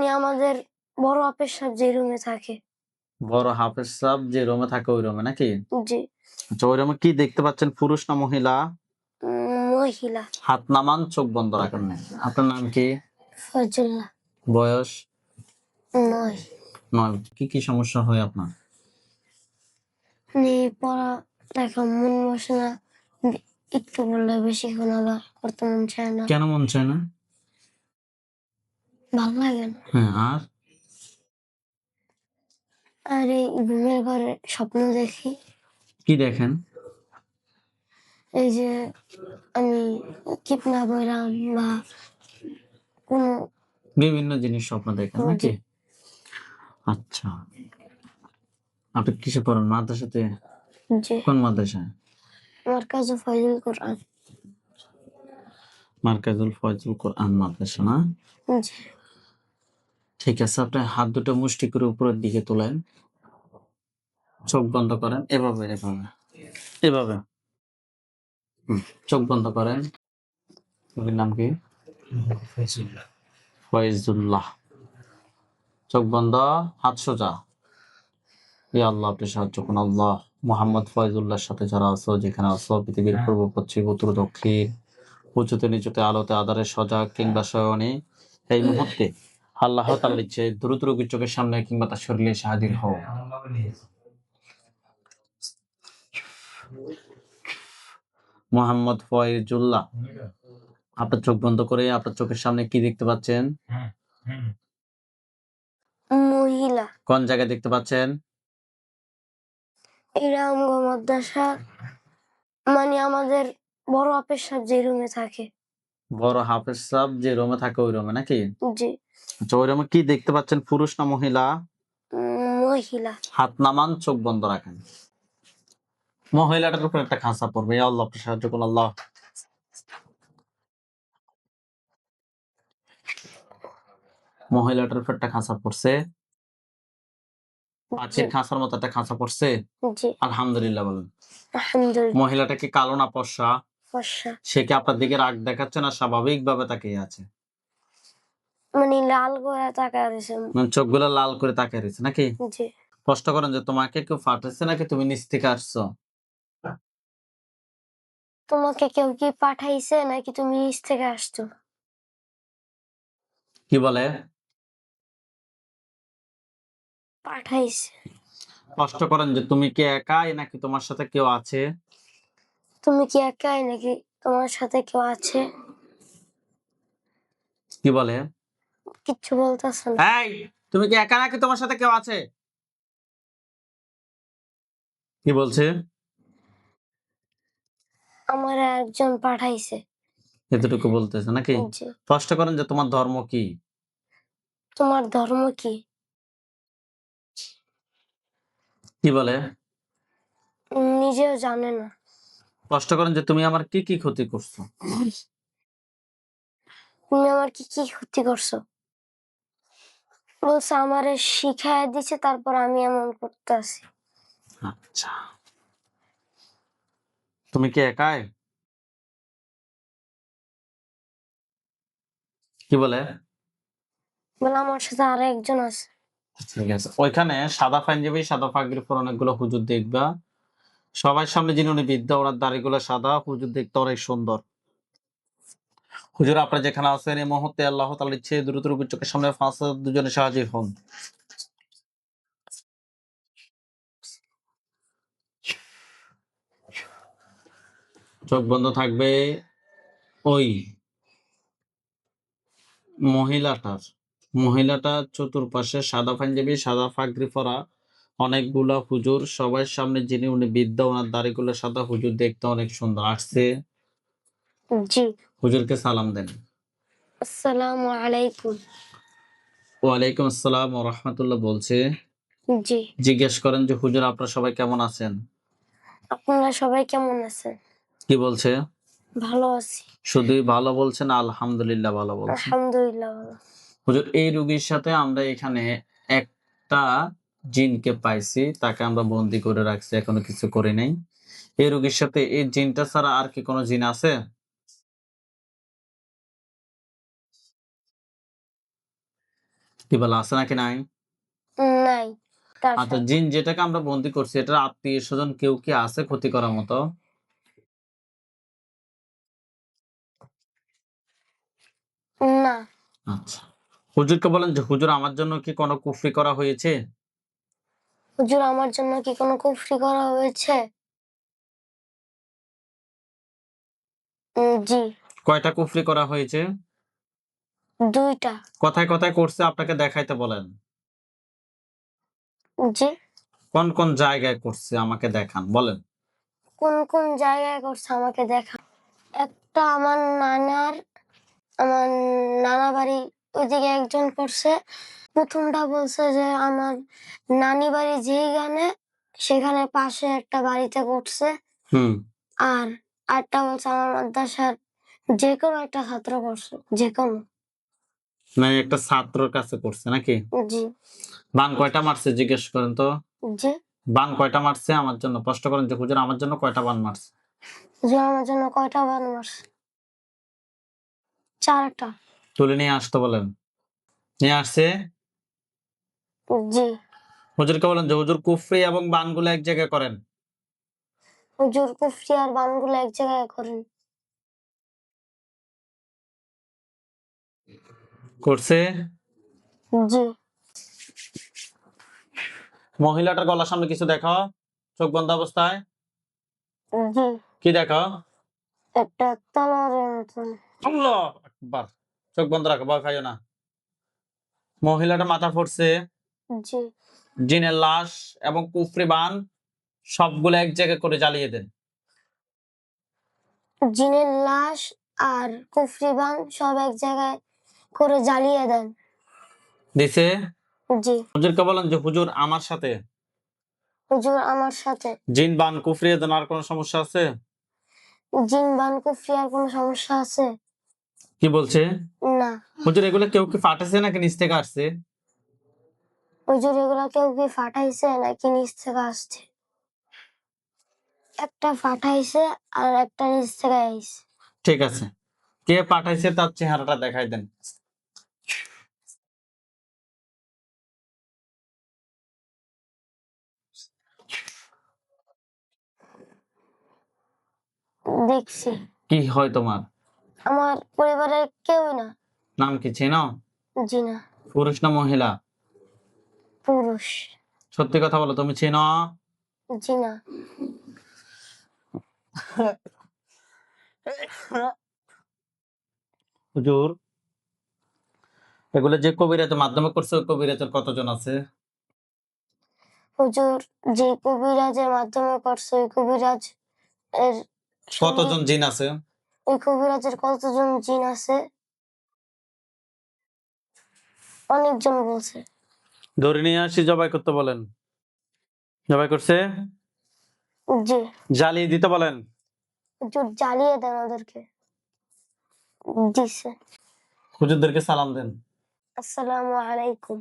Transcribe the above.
মানে আমাদের বড় আপের সাহেব যে রুমে থাকে। বড় হাফেজ সাহেব যে রুমে থাকে ওই রুমে নাকি? জি। আচ্ছা, ওই রুমে কি দেখতে পাচ্ছেন, পুরুষ না মহিলা? মহিলা। হাত নামান, চোখ বন্ধ রাখেন না। আপনার নাম কি? ফজলুল্লাহ। বয়স? 9। 9। কি কি সমস্যা হয় আপনার? পড়ালেখা মন বসে না, একটু বললে বেশিক্ষণ আবার করতে মন চায় না। কেন মন চায় না? ভালো লাগে না। হ্যাঁ, আর? আর এই ঘুমের ঘরে স্বপ্ন দেখি। কি দেখেন? এই যে আমি কিডন্যাপ হইলাম বা কোনো বিভিন্ন জিনিস স্বপ্ন দেখেন নাকি? আচ্ছা, আপনি কিসে পড়েন? মাদ্রাসাতে? জি। কোন মাদ্রাসায়? মার্কাজুল ফয়জুল কোরআন। মার্কাজুল ফয়জুল কোরআন মাদ্রাসা না? জি। ঠিক আছে, আপনি হাত দুটো মুষ্টি করে উপরের দিকে তোলেন, চোখ বন্ধ করেন, এভাবে এভাবে এভাবে। চোখ বন্ধ করেন। ওর নাম কি? ফয়জুল্লাহ। চোখ বন্ধ, হাত সোজা। ইয়া আল্লাহ, আপনি সাহায্য করুন। আল্লাহ, মোহাম্মদ ফয়জুল্লাহর সাথে যারা আছো, যেখানে আছো, পৃথিবীর পূর্ব পশ্চিম উত্তর দক্ষিণ, উঁচুতে নিচুতে, আলোতে আধারে, সজাগ কিংবা শয়নে, এই মুহূর্তে আল্লাহ তাআলার ইচ্ছে দ্রুত রোগীর চোখের সামনে কিংবা তার শরীরে এসে হাজির হও। মোহাম্মদ ফয়জুল্লাহ, আপনার চোখ বন্ধ করে আপনার চোখের সামনে কি দেখতে পাচ্ছেন? মহিলা। কোন জায়গায় দেখতে পাচ্ছেন? ইরামগ মাদ্রাসা, মানে আমাদের বড় আপের সাহেব যে রুমে থাকে। বড় হাফেজ সাহেব যে রুমে থাকে ওই রুমে নাকি? জি। আচ্ছা, ওই রুমে কি দেখতে পাচ্ছেন, পুরুষ না মহিলা? মহিলা। হাত নামান, চোখ বন্ধ রাখেন। মহিলাটার উপর একটা খাঁচা পড়বে। ইয়া আল্লাহ, আপনি সাহায্য করুন। আল্লাহ, মহিলাটার উপর একটা খাঁচা পড়ছে। পাখির খাঁচার মতো একটা খাঁচা পড়ছে। জি। আলহামদুলিল্লাহ বলেন। আলহামদুলিল্লাহ। মহিলাটা কি কালো না ফর্সা? ফর্সা। সে কি আপনার দিকে রাগ দেখাচ্ছে না স্বাভাবিক ভাবে তাকিয়ে আছে? মানে লাল করে তাকায় রয়েছে। মানে চোখগুলো লাল করে তাকিয়ে রয়েছে নাকি? জি। কষ্ট করেন যে তোমাকে কেউ পাঠাচ্ছে নাকি তুমি নিচ থেকে আসছো? তোমাকে কেউ কি পাঠাইছে নাকি তুমি নিচ থেকে আসছো? কি বলে? পাঠাইছে। কষ্ট করেন যে তুমি কি একাই নাকি তোমার সাথে কেউ আছে? তুমি কি একাই নাকি তোমার সাথে কেউ আছে? কি বলে? কিচ্ছু বলতেছ না। এই, তুমি কি একা নাকি তোমার সাথে কেউ আছে? কি বলছে? আমার একজন পাঠাইছে। এতটুকু বলতেছে নাকি? জি। কষ্ট করেন যে তোমার ধর্ম কি? তোমার ধর্ম কি? কি বলে? নিজেও জানে না। কষ্ট করেন যে তুমি আমার কি কি ক্ষতি করছো? তুমি আমার কি কি ক্ষতি করছো? বলছে আমারে শিখায় দিছে, তারপর আমি এমন করতেছি। আচ্ছা, তুমি কি একাই? কি বলে? বলে আমার সাথে আরো একজন আছে। ঠিক আছে, ওইখানে সাদা পাঞ্জাবি, সাদা পাগড়ি পরা অনেকগুলো হুজুর দেখবা। সবার সামনে যিনি উনি বিদ্যা, ওনার দাড়িগুলো সাদা, হুজুর দেখতে অনেক সুন্দর। হুজুর, আপনারা যেখানে আছেন এই মুহূর্তে আল্লাহ তাআলার ইচ্ছে দ্রুত রোগীর চোখের সামনে দুজনে হাজির হন। চোখ বন্ধ থাকবে। ওই মহিলাটার চতুর্পাশে সাদা পাঞ্জাবি, সাদা পাগড়ি পরা অনেকগুলা হুজুর, সবার সামনে যিনি উনি বিদ্যা, ওনার দাড়িগুলো সাদা, হুজুর দেখতে অনেক সুন্দর। আসছে। জি। হুজুরকে সালাম দেন। আসসালামু আলাইকুম। ওয়ালাইকুম আসসালাম ওয়া রাহমাতুল্লাহ বলছে। জি। জিজ্ঞেস করেন যে হুজুর আপনারা সবাই কেমন আছেন? আপনারা সবাই কেমন আছেন? কি বলছে? ভালো আছি। শুধুই ভালো বলছে না আলহামদুলিল্লাহ ভালো বলছে? আলহামদুলিল্লাহ ভালো। হুজুর, এই রোগীর সাথে আমরা এখানে একটা জিনকে পাইছি, তাকে আমরা বন্দি করে রাখছি, এখনো কিছু করি নাই। এই রোগীর সাথে এই জিনটা ছাড়া আর কি কোনো জিন আছে? কি কি বলা আছে নাকি নাই? নাই। তার আচ্ছা, সাথে জিন যেটাকে আমরা বন্দি করছি এটার আত্মীয় স্বজন কেউ কি আছে ক্ষতি করার মতো? না। আচ্ছা, হুজুরকে বলেন যে হুজুর আমার জন্য কি কোনো কুফরি করা হয়েছে? হুজুর আমার জন্য কি কোনো কুফরি করা হয়েছে? জি। কয়টা কুফরি করা হয়েছে? 2টা। কথায় কথায় করছে আপনাকে দেখাইতে বলেন। জি। কোন কোন জায়গায় করছে আমাকে দেখান, বলেন। কোন কোন জায়গায় করছে আমাকে দেখা? একটা আমার নানা বাড়ি ওইদিকে একজন করছে। প্রথমটা বলছে যে আমার নানি বাড়ি যেইখানে সেখানে পাশে একটা বাড়িতে করছে। হুম। আর আরেকটা বলছে আমার মাদ্রাসার যেকোনো একটা ছাত্র করছে, যেকোনো। মানে একটা ছাত্রর কাছে করছে নাকি? জি। বান কয়টা মারছে জিজ্ঞেস করেন তো। জি। বান কয়টা মারছে আমার জন্য প্রশ্ন করেন যে হুজুর আমার জন্য কয়টা বান মারছে? জি আমার জন্য কয়টা বান মারছে? 4টা। তুলে নিয়ে আসতে বলেন। নিয়ে আসছে। জি। হুজুরকে বলেন যে হুজুর কুফরি এবং বানগুলো এক জায়গায় করেন। হুজুর কুফরি আর বানগুলো এক জায়গায় করেন। করছে। জি। মহিলাটার গলার সামনে কিছু দেখো, চোখ বন্ধ অবস্থায়। জি। কি দেখো? একটা তলোয়ারের মতন। আল্লাহ আকবার। চোখ বন্ধ রাখো, ভয় খাইও না। মহিলাটা মাথা পড়ছে। জি। জিনের লাশ এবং কুফরি বান সবগুলো এক জায়গায় করে জ্বালিয়ে দেন। জিনের লাশ আর কুফরি বান সব এক জায়গায় করে জ্বালিয়ে দেন। দিছে। জি। হুজুরকে বলেন যে হুজুর আমার সাথে হুজুর আমার সাথে জিন বান কুফরি এ আর কোনো সমস্যা আছে? জিন বান কুফরি আর কোনো সমস্যা আছে? কি বলছে? না। হুজুর এগুলো কেউ কি ফাটাছে নাকি নিচ থেকে আসছে? হুজুর এগুলা কেউ কি ফাটাইছে নাকি নিচ থেকে আসছে? একটা ফাটাইছে আর একটা নিচ থেকে আইছে। ঠিক আছে, কে পাঠাইছে তার চেহারাটা দেখাই দেন। দেখছি। কি হয় তোমার? আমার পরিবারের কেউই না। নাম কি চেনো? জি না। পুরুষ না মহিলা? পুরুষ। সত্যি কথা বলো, তুমি চেনো? জি না। হুজুর এগুলো যে কবিরাজের মাধ্যমে করছে ওই কবিরাজের কতজন আছে? হুজুর যে কবিরাজের মাধ্যমে করছে ওই কবিরাজ এর সঙ্গী কতজন জিন আছে? ওই কবিরাজের কতজন জিন আছে? অনেকজন বলছে। ধরে নিয়ে আসি, জবাই করতে বলেন। জবাই করছে। জি। জ্বালিয়ে দিতে বলেন। হুজুর জ্বালিয়ে দেন ওদেরকে। দিছে। হুজুরদেরকে সালাম দেন। আসসালামু আলাইকুম।